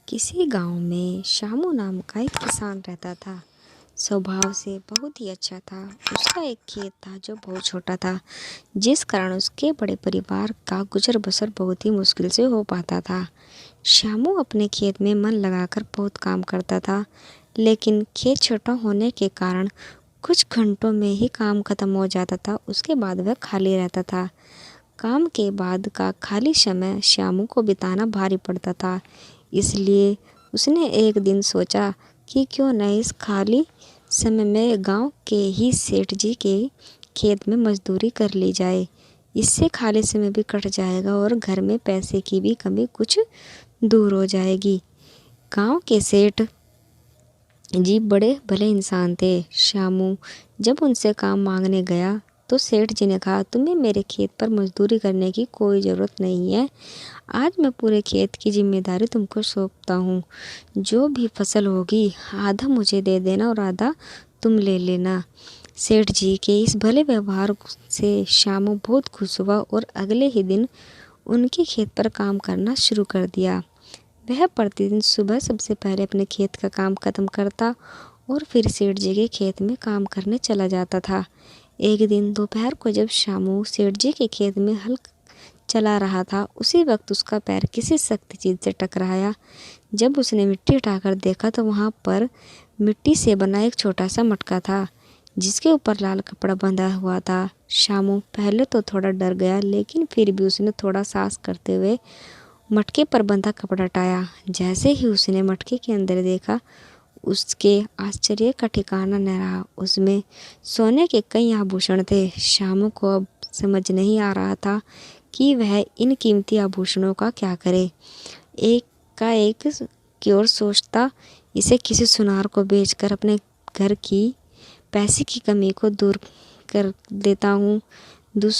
किसी गांव में शामू नाम का एक किसान रहता था। स्वभाव से बहुत ही अच्छा था। उसका एक खेत था जो बहुत छोटा था, जिस कारण उसके बड़े परिवार का गुजर बसर बहुत ही मुश्किल से हो पाता था। शामू अपने खेत में मन लगाकर बहुत काम करता था, लेकिन खेत छोटा होने के कारण कुछ घंटों में ही काम खत्म हो जाता था। उसके बाद वह खाली रहता था। काम के बाद का खाली समय श्यामू को बिताना भारी पड़ता था। इसलिए उसने एक दिन सोचा कि क्यों न इस खाली समय में गांव के ही सेठ जी के खेत में मजदूरी कर ली जाए। इससे खाली समय भी कट जाएगा और घर में पैसे की भी कमी कुछ दूर हो जाएगी। गांव के सेठ जी बड़े भले इंसान थे। श्यामू जब उनसे काम मांगने गया तो सेठ जी ने कहा, तुम्हें मेरे खेत पर मजदूरी करने की कोई ज़रूरत नहीं है। आज मैं पूरे खेत की जिम्मेदारी तुमको सौंपता हूँ। जो भी फसल होगी आधा मुझे दे देना और आधा तुम ले लेना। सेठ जी के इस भले व्यवहार से श्यामू बहुत खुश हुआ और अगले ही दिन उनके खेत पर काम करना शुरू कर दिया। वह प्रतिदिन सुबह सबसे पहले अपने खेत का काम खत्म करता और फिर सेठ जी के खेत में काम करने चला जाता था। एक दिन दोपहर को जब श्यामू सेठ जी के खेत में हल चला रहा था, उसी वक्त उसका पैर किसी सख्त चीज़ से टकराया। जब उसने मिट्टी उठाकर देखा तो वहाँ पर मिट्टी से बना एक छोटा सा मटका था, जिसके ऊपर लाल कपड़ा बंधा हुआ था। श्यामू पहले तो थोड़ा डर गया, लेकिन फिर भी उसने थोड़ा साहस करते हुए मटके पर बंधा कपड़ा हटाया। जैसे ही उसने मटके के अंदर देखा, उसके आश्चर्य का ठिकाना न रहा। उसमें सोने के कई आभूषण थे। श्यामू को अब समझ नहीं आ रहा था कि वह इन कीमती आभूषणों का क्या करे। एक की ओर सोचता, इसे किसी सुनार को बेचकर अपने घर की पैसे की कमी को दूर कर देता हूँ।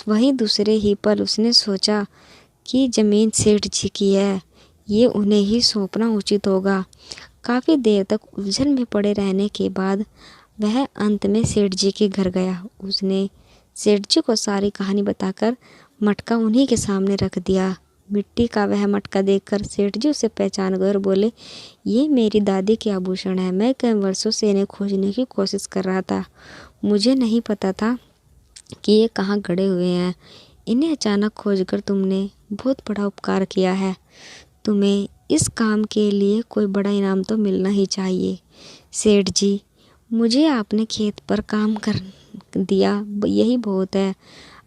वहीं दूसरे ही पल उसने सोचा कि ज़मीन सेठ जी की है, ये उन्हें ही सौंपना उचित होगा। काफ़ी देर तक उलझन में पड़े रहने के बाद वह अंत में सेठ जी के घर गया। उसने सेठ जी को सारी कहानी बताकर मटका उन्हीं के सामने रख दिया। मिट्टी का वह मटका देखकर सेठ जी उसे पहचान गए और बोले, ये मेरी दादी के आभूषण है। मैं कई वर्षों से इन्हें खोजने की कोशिश कर रहा था। मुझे नहीं पता था कि ये कहाँ गड़े हुए हैं। इन्हें अचानक खोजकर तुमने बहुत बड़ा उपकार किया है। तुम्हें इस काम के लिए कोई बड़ा इनाम तो मिलना ही चाहिए। सेठ जी, मुझे आपने खेत पर काम कर दिया, यही बहुत है।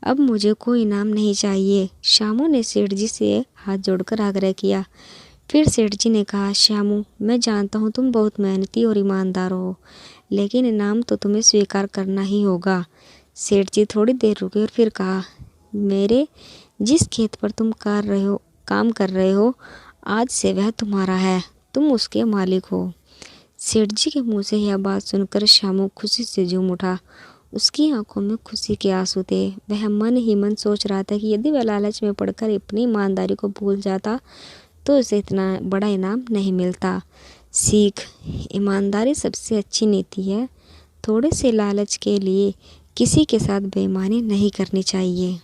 अब मुझे कोई इनाम नहीं चाहिए। श्यामू ने सेठ जी से हाथ जोड़कर आग्रह किया। फिर सेठ जी ने कहा, श्यामू, मैं जानता हूँ तुम बहुत मेहनती और ईमानदार हो, लेकिन इनाम तो तुम्हें स्वीकार करना ही होगा। सेठ जी थोड़ी देर रुके और फिर कहा, मेरे जिस खेत पर तुम काम कर रहे हो, आज से वह तुम्हारा है। तुम उसके मालिक हो। सेठ जी के मुंह से यह बात सुनकर श्यामू खुशी से झूम उठा। उसकी आंखों में खुशी के आंसू थे। वह मन ही मन सोच रहा था कि यदि वह लालच में पड़कर अपनी ईमानदारी को भूल जाता तो उसे इतना बड़ा इनाम नहीं मिलता। सीख, ईमानदारी सबसे अच्छी नीति है। थोड़े से लालच के लिए किसी के साथ बेईमानी नहीं करनी चाहिए।